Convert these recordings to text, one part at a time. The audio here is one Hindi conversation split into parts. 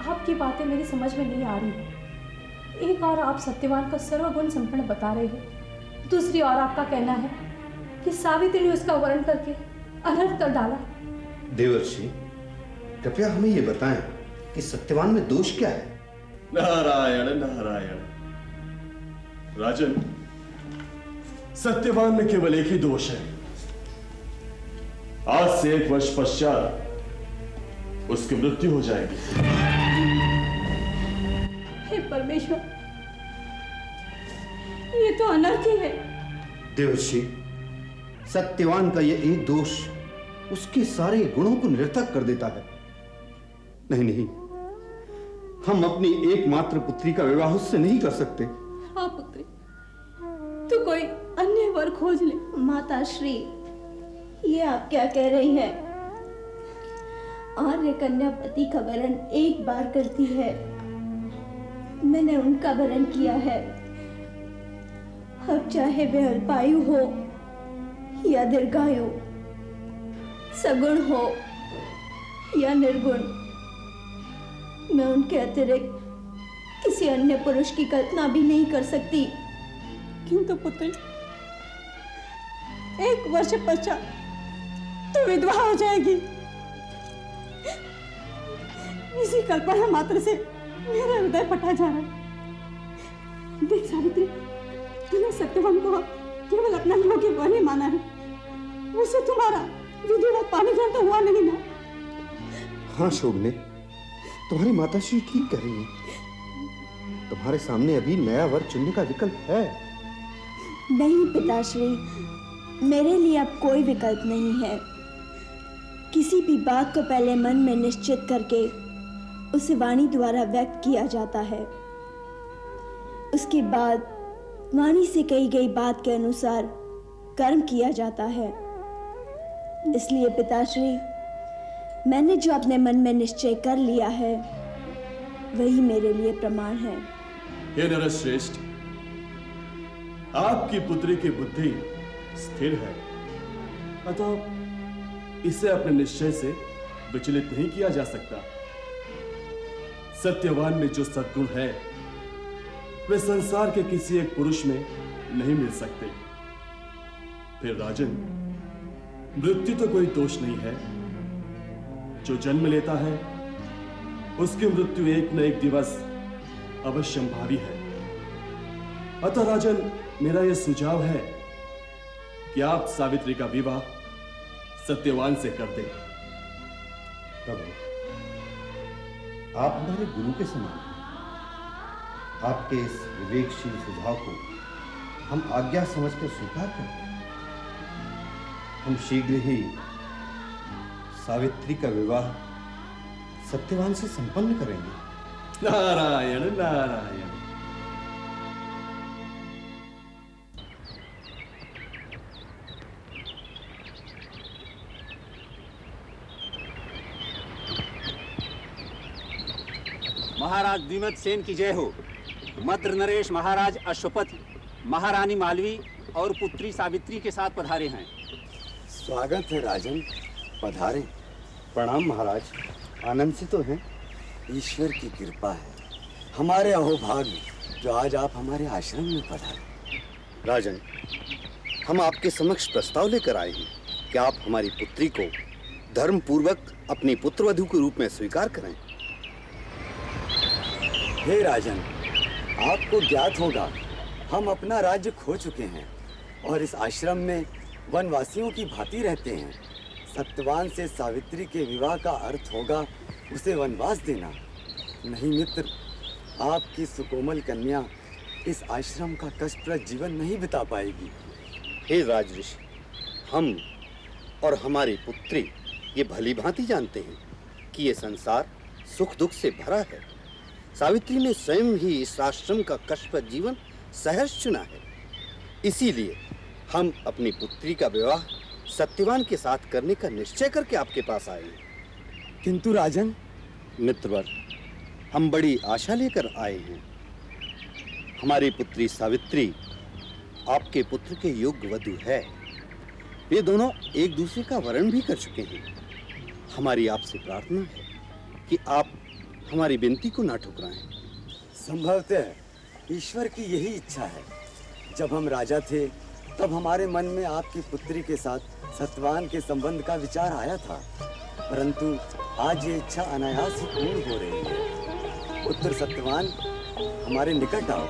आपकी बातें मेरी समझ में नहीं आ रही। एक और आप सत्यवान का सर्वगुण संपन्न बता रहे हैं, दूसरी ओर आपका कहना है कि सावित्री ने उसका वर्ण करके अनर्थ कर डाला। देवर्षि, कृपया हमें यह बताएं कि सत्यवान में दोष क्या है? नारायण नारायण। राजन, सत्यवान में केवल एक ही दोष है। आज से 1 वर्ष पश्चात उसकी मृत्यु हो जाएगी। हे परमेश्वर, ये तो अनर्थ ही है। देवर्षि, सत्यवान का यह एक दोष उसके सारे गुणों को निरर्थक कर देता है। नहीं नहीं, हम अपनी एकमात्र पुत्री का विवाह उससे नहीं कर सकते। हाँ पुत्री, तू कोई अन्य वर खोज ले। माता श्री, ये आप क्या कह रही हैं? आर्य कन्या पति का वरण एक बार करती है। मैंने उनका वरण किया है। अब चाहे वे अल्पायु हो या दीर्घायु, सगुण हो या निर्गुण, मैं उनके अतिरिक्त किसी अन्य पुरुष की कल्पना भी नहीं कर सकती। किंतु पुत्री, 1 वर्ष पश्चात तू विधवा हो जाएगी। इसी कल्पना मात्र से मेरा हृदय फटा जा रहा है। देख सावित्री, तूने सत्यवान को केवल अपना योग्य वर ही माना है, उसे तुम्हारा विधिवत पानी ग्रहण तो हुआ नहीं ना? हाँ शोभने, तुम्हारी माताश्री ठीक कह रही है। तुम्हारे सामने अभी नया वर चुनने का विकल्प है। नहीं पिताश्री, मेरे लिए अब कोई विकल्प नहीं है। किसी भी बात को पहले मन में निश्चित करके उसे वाणी द्वारा व्यक्त किया जाता है। उसके बाद वाणी से कही गई बात के अनुसार कर्म किया जाता है। इसलिए पिताश्री, मैंने जो अपने मन में निश्चय कर लिया है वही मेरे लिए प्रमाण है। हे नरश्रेष्ठ, आपकी पुत्री की बुद्धि स्थिर है, अतः इसे अपने निश्चय से विचलित नहीं किया जा सकता। सत्यवान में जो सद्गुण है वे संसार के किसी एक पुरुष में नहीं मिल सकते। फिर राजन, मृत्यु तो कोई दोष नहीं है। जो जन्म लेता है उसकी मृत्यु एक न एक दिवस अवश्यंभावी है। अतः राजन, मेरा यह सुझाव है कि आप सावित्री का विवाह सत्यवान से कर दें। प्रभु, आप हमारे गुरु के समान हैं। आपके इस विवेकशील सुझाव को हम आज्ञा समझकर स्वीकार करते हैं। हम शीघ्र ही सावित्री का विवाह सत्यवान से संपन्न करेंगे। नारायण नारायण। महाराज द्विमत सेन की जय हो। मद्र नरेश महाराज अश्वपति, महारानी मालवी और पुत्री सावित्री के साथ पधारे हैं। स्वागत है राजन, पधारे। प्रणाम महाराज, आनंद से तो हैं? ईश्वर की कृपा है, हमारे अहोभाग्य जो आज आप हमारे आश्रम में पधारे। राजन, हम आपके समक्ष प्रस्ताव लेकर आए हैं कि आप हमारी पुत्री को धर्म पूर्वक अपनी पुत्रवधू के रूप में स्वीकार करें। हे राजन, आपको ज्ञात होगा हम अपना राज्य खो चुके हैं और इस आश्रम में वनवासियों की भांति रहते हैं। सत्यवान से सावित्री के विवाह का अर्थ होगा उसे वनवास देना। नहीं मित्र, आपकी सुकोमल कन्या इस आश्रम का कष्टप्रद जीवन नहीं बिता पाएगी। हे राजऋषि, हम और हमारी पुत्री ये भली भांति जानते हैं कि ये संसार सुख दुख से भरा है। सावित्री ने स्वयं ही इस आश्रम का कष्टप्रद जीवन सहर्ष चुना है। इसीलिए हम अपनी पुत्री का विवाह सत्यवान के साथ करने का निश्चय करके आपके पास आए हैं। किंतु राजन, मित्रवर, हम बड़ी आशा लेकर आए हैं। हमारी पुत्री सावित्री आपके पुत्र के योग्य वधू है। वे दोनों एक दूसरे का वरण भी कर चुके हैं। हमारी आपसे प्रार्थना है कि आप हमारी विनती को ना ठुकराएं। संभवतः ईश्वर की यही इच्छा है। जब हम राजा थे तब हमारे मन में आपकी पुत्री के साथ सत्यवान के संबंध का विचार आया था, परंतु आज ये इच्छा अनायास ही पूर्ण हो रही है। पुत्र सत्यवान, हमारे निकट आओ।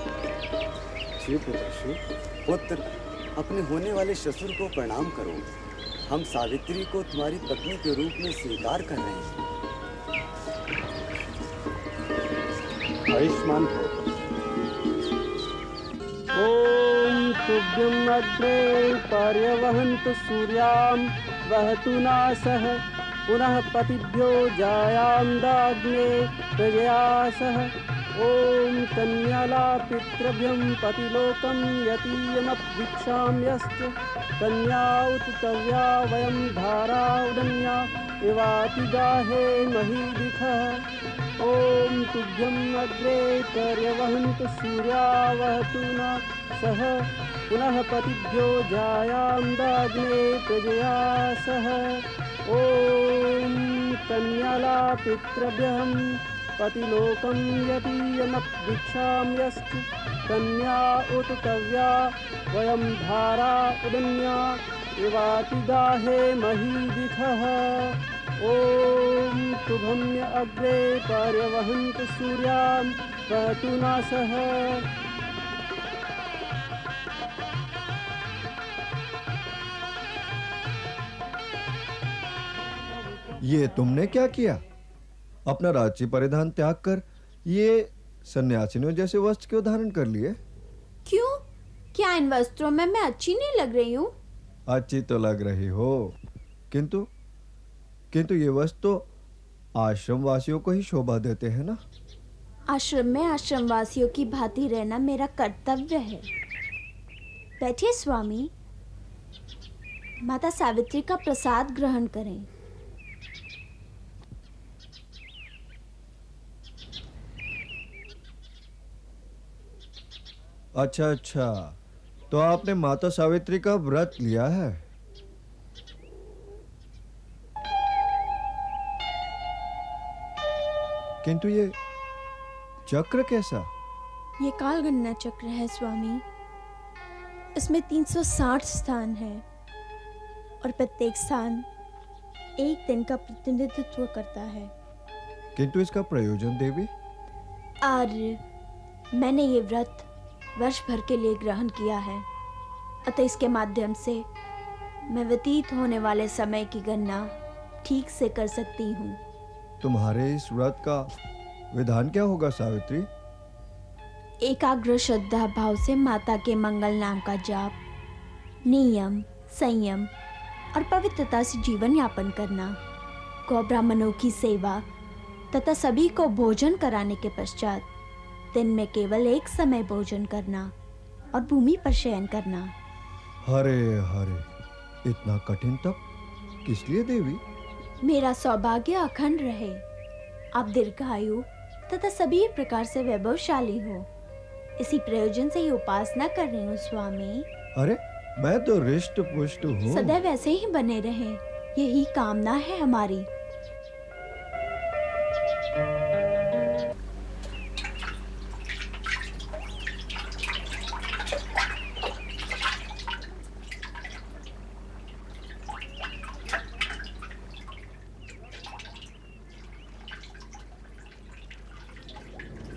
जी पिताश्री। पुत्र, अपने होने वाले ससुर को प्रणाम करो। हम सावित्री को तुम्हारी पत्नी के रूप में स्वीकार कर रहे हैं। आयुष्मान भव। ओम तुभ्यं अग्रे पर्यवहन्तु सूर्यां वहतु नासः पुनः पतिभ्यो जायां दाग्ने प्रजया सह। ओम कन्यालापितृभ्यं पतिलोकं यतीयमभिक्षाम्यश्च कन्या उत्तव्या वयं धारा उदन्या इवाति गाहे महीदिखः। ओम तुभ्यं अग्रे पर्यवहन्तु सूर्या वहतु न सह पुनः पतिभ्यो जायां दाग्ने प्रजया सह। ओम कन्यालापितृभ्यं पतिलोकं यतीयमभिक्षाम्यश्च कन्या उत्तव्या वयं धारा उदन्या इवाति गाहे महीदिखः। ओम तुभ्यं अग्रे पर्यवहन्तु सूर्यां वहतु नासः। ये तुमने क्या किया? अपना राजसी परिधान त्याग कर ये सन्यासिनियों जैसे वस्त्र क्यों धारण कर लिए? क्यों? क्या इन वस्त्रों में मैं अच्छी नहीं लग रही हूँ? अच्छी तो लग रही हो, किंतु ये वस्त्र तो आश्रम वासियों को ही शोभा देते हैं ना। आश्रम में आश्रम वासियों की भांति रहना मेरा कर्तव्य है। बैठिए स्वामी, माता सावित्री का प्रसाद ग्रहण करें। अच्छा, तो आपने माता सावित्री का व्रत लिया है? किंतु ये चक्र कैसा? ये कालगणना चक्र है स्वामी। इसमें 360 स्थान है और प्रत्येक स्थान एक दिन का प्रतिनिधित्व करता है। किंतु इसका प्रयोजन देवी? और मैंने ये व्रत वर्ष भर के लिए ग्रहण किया है, अतः इसके माध्यम से मैं व्यतीत होने वाले समय की गणना ठीक से कर सकती हूँ। तुम्हारे इस व्रत का विधान क्या होगा सावित्री? एकाग्र श्रद्धा भाव से माता के मंगल नाम का जाप, नियम, संयम और पवित्रता से जीवन यापन करना, गौ ब्राह्मणों की सेवा तथा सभी को भोजन कराने के पश्चात दिन में केवल एक समय भोजन करना और भूमि पर शयन करना। हरे हरे, इतना कठिन तप किस लिए देवी? मेरा सौभाग्य अखंड रहे, आप दीर्घायु तथा सभी प्रकार से वैभवशाली हो, इसी प्रयोजन से ही उपासना कर रही हूँ स्वामी। अरे मैं तो रिष्ट पुष्ट हूँ। सदैव ऐसे ही बने रहें, यही कामना है हमारी।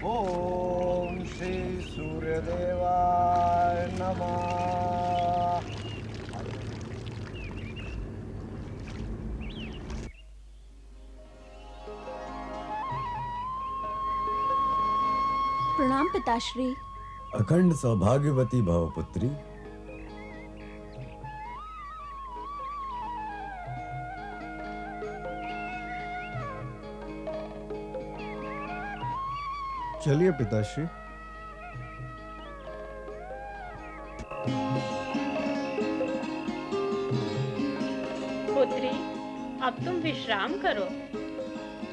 ओम श्री सूर्यदेवाय नमः। प्रणाम पिताश्री। अखंड सौभाग्यवती भव पुत्री। चलिए पिताश्री। पुत्री, अब तुम विश्राम करो।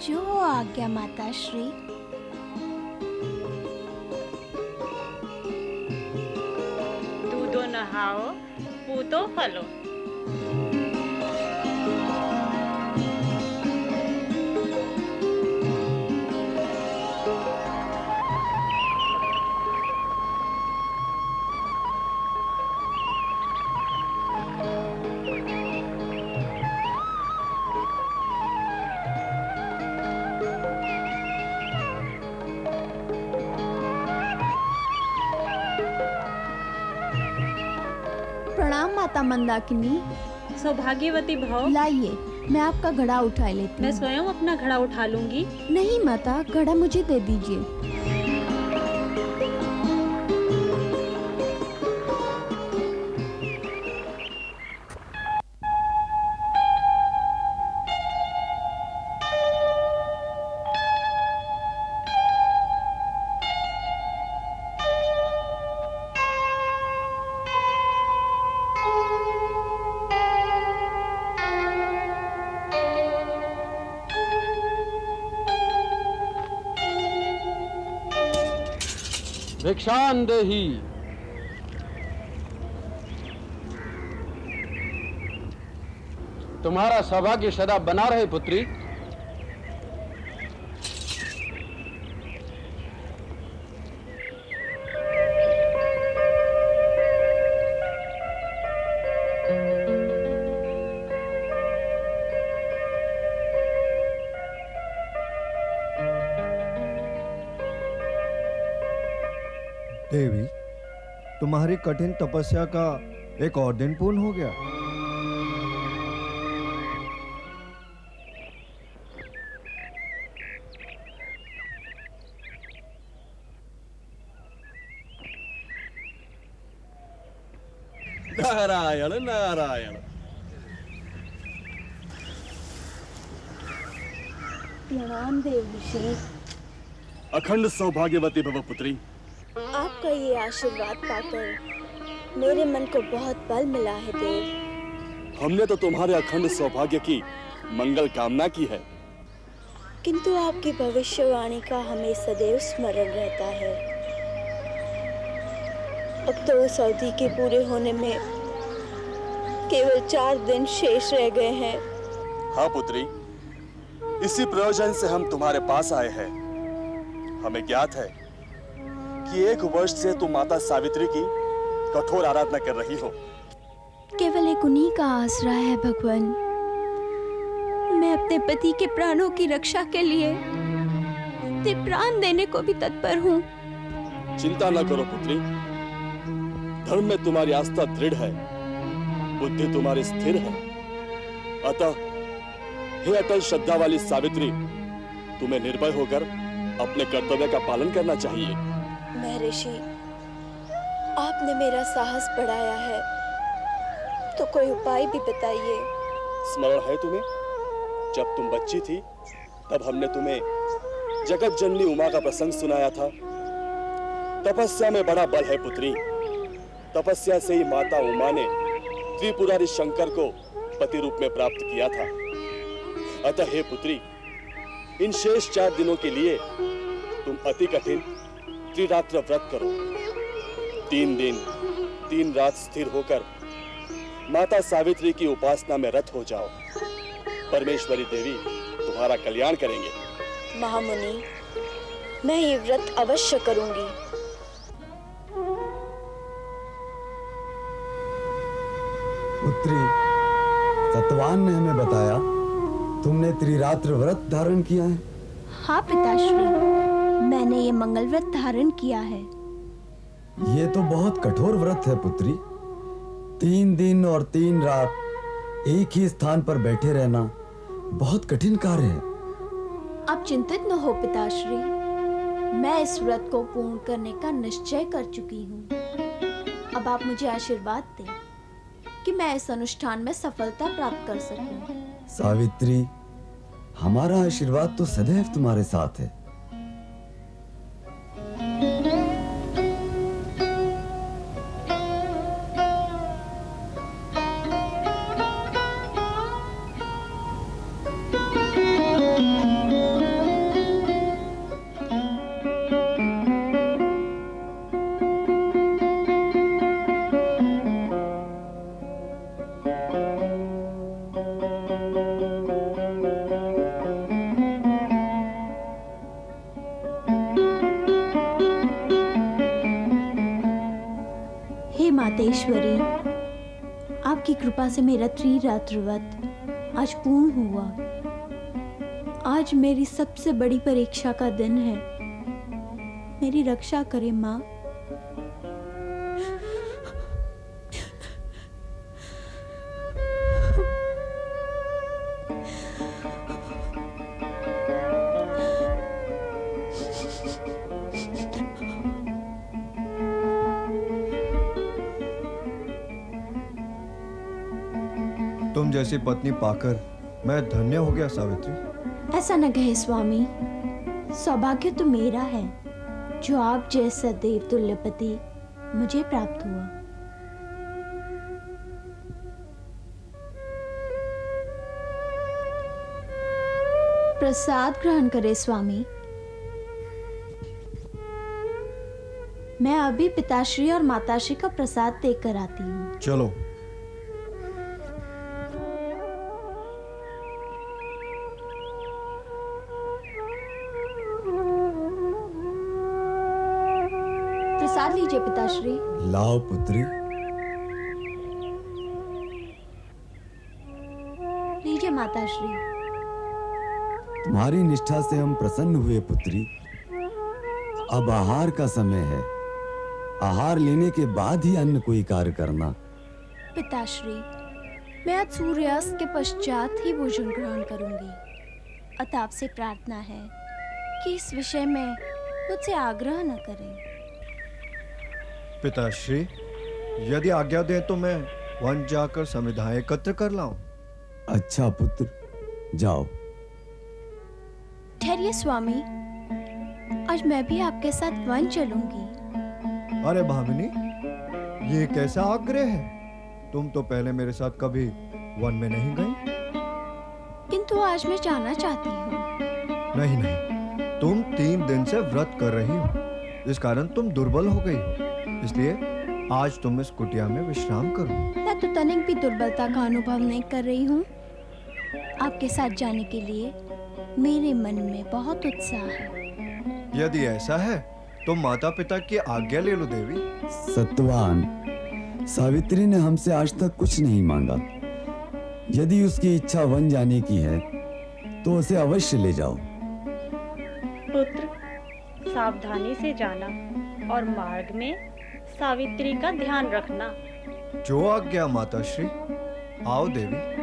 जो आज्ञा माताश्री। दूधो नहाओ, पूतो फलो। माता मंदाकिनी। सौभाग्यवती भव। लाइए, मैं आपका घड़ा उठा लेती मैं हूँ। स्वयं अपना घड़ा उठा लूंगी। नहीं माता, घड़ा मुझे दे दीजिए। भिक्षान देहि। तुम्हारा सौभाग्य सदा बना रहे पुत्री। देवी, तुम्हारी कठिन तपस्या का एक और दिन पूर्ण हो गया। नारायण नारायण। प्रणाम देव ऋषि। अखंड सौभाग्यवती भव पुत्री। आपका ये आशीर्वाद पाकर मेरे मन को बहुत बल मिला है देव। हमने तो तुम्हारे अखंड सौभाग्य की मंगल कामना की है, किंतु आपकी भविष्यवाणी का हमें सदैव स्मरण रहता है। अब तो उस अवधि के पूरे होने में केवल 4 दिन शेष रह गए हैं। हाँ पुत्री, इसी प्रयोजन से हम तुम्हारे पास आए हैं। हमें ज्ञात है कि 1 वर्ष से तुम माता सावित्री की कठोर आराधना कर रही हो। केवल एक उन्हीं का आसरा है भगवान। मैं अपने पति के प्राणों की रक्षा के लिए अपने प्राण देने को भी तत्पर हूँ। चिंता न करो पुत्री, धर्म में तुम्हारी आस्था दृढ़ है, बुद्धि तुम्हारी स्थिर है। अतः हे अटल श्रद्धा वाली सावित्री, तुम्हें निर्भय होकर अपने कर्तव्य का पालन करना चाहिए। महर्षि, आपने मेरा साहस बढ़ाया है, तो कोई उपाय भी बताइए। स्मरण है तुम्हें, जब तुम बच्ची थी तब हमने तुम्हें जगत जननी उमा का प्रसंग सुनाया था। तपस्या में बड़ा बल है पुत्री। तपस्या से ही माता उमा ने त्रिपुरारी शंकर को पति रूप में प्राप्त किया था। अतः हे पुत्री, इन शेष 4 दिनों के लिए तुम अति कठिन त्रिरात्र व्रत करो। 3 दिन 3 रात स्थिर होकर माता सावित्री की उपासना में रत हो जाओ। परमेश्वरी देवी तुम्हारा कल्याण करेंगे। महामुनि, मैं ये व्रत अवश्य करूंगी। पुत्री, सतवान ने हमें बताया तुमने त्रिरात्र व्रत धारण किया है। हाँ पिताश्री, मैंने ये मंगल व्रत धारण किया है। ये तो बहुत कठोर व्रत है पुत्री। 3 दिन और 3 रात एक ही स्थान पर बैठे रहना बहुत कठिन कार्य है। आप चिंतित न हो पिताश्री, मैं इस व्रत को पूर्ण करने का निश्चय कर चुकी हूँ। अब आप मुझे आशीर्वाद दें कि मैं इस अनुष्ठान में सफलता प्राप्त कर सकूं। सावित्री, हमारा आशीर्वाद तो सदैव तुम्हारे साथ है। मातेश्वरी, आपकी कृपा से मेरा त्रिरात्र व्रत आज पूर्ण हुआ। आज मेरी सबसे बड़ी परीक्षा का दिन है। मेरी रक्षा करें माँ। तुम जैसी पत्नी पाकर मैं धन्य हो गया सावित्री। ऐसा न कहे स्वामी, सौभाग्य तो मेरा है जो आप जैसा देवतुल्य पति मुझे प्राप्त हुआ। प्रसाद ग्रहण करें स्वामी। मैं अभी पिताश्री और माताश्री का प्रसाद देकर आती हूँ। चलो। प्रसाद लीजिए पिताश्री। लाओ पुत्री। लीजिए माताश्री। तुम्हारी निष्ठा से हम प्रसन्न हुए पुत्री। अब आहार का समय है। आहार लेने के बाद ही अन्य कोई कार्य करना। पिताश्री, मैं आज सूर्यास्त के पश्चात ही भोजन ग्रहण करूंगी। अतः आपसे प्रार्थना है कि इस विषय में मुझसे आग्रह न करें। पिताश्री, यदि आज्ञा दें तो मैं वन जाकर समिधाएं एकत्र कर लाऊं। अच्छा पुत्र, जाओ। ठहरिए स्वामी, आज मैं भी आपके साथ वन चलूंगी। अरे भामिनी, ये कैसा आग्रह है? तुम तो पहले मेरे साथ कभी वन में नहीं गई। किंतु आज मैं जाना चाहती हूँ। नहीं नहीं, तुम 3 दिन से व्रत कर रही हो, इस कारण तुम दुर्बल हो गई हो। इसलिए आज तुम इस कुटिया में विश्राम करो। मैं तो तनिक भी दुर्बलता का अनुभव नहीं कर रही हूँ। आपके साथ जाने के लिए मेरे मन में बहुत उत्साह है। यदि ऐसा है तो माता पिता की आज्ञा ले लो देवी। सत्यवान, सावित्री ने हमसे आज तक कुछ नहीं मांगा। यदि उसकी इच्छा वन जाने की है तो उसे अवश्य ले जाओ। पुत्र, सावधानी से जाना और मार्ग में सावित्री का ध्यान रखना। जो आज्ञा माताश्री। आओ देवी।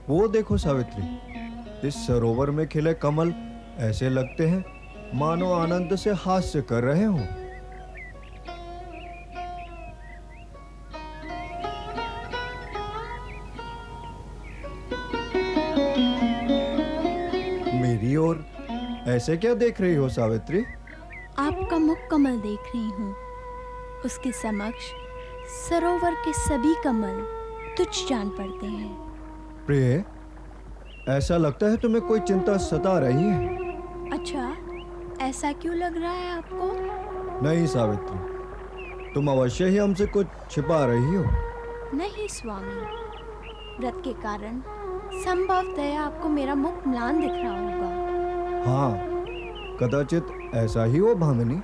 वो देखो सावित्री, इस सरोवर में खिले कमल ऐसे लगते हैं मानो आनंद से हास्य कर रहे हो। मेरी ओर ऐसे क्या देख रही हो सावित्री? आपका मुख कमल देख रही हूँ। उसके समक्ष सरोवर के सभी कमल तुच्छ जान पड़ते हैं। प्रिय, ऐसा लगता है तुम्हें कोई चिंता सता रही है। अच्छा, ऐसा क्यों लग रहा है आपको? नहीं सावित्री, तुम अवश्य ही हमसे कुछ छिपा रही हो। नहीं स्वामी, व्रत के कारण संभवतः आपको मेरा मुख म्लान दिख रहा होगा। हाँ, कदाचित ऐसा ही हो भामिनी।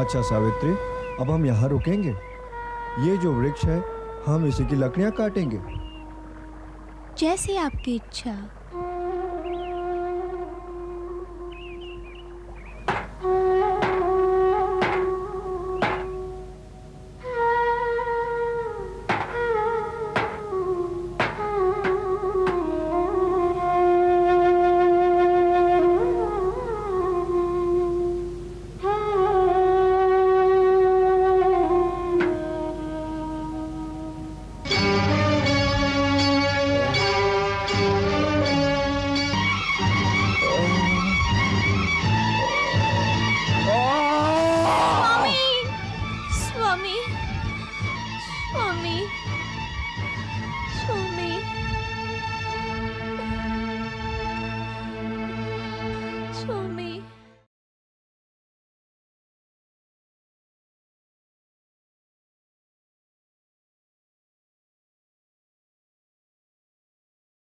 अच्छा सावित्री, अब हम यहाँ रुकेंगे। ये जो वृक्ष है, हम इसी की लकड़ियाँ काटेंगे। जैसी आपकी इच्छा। स्वामी।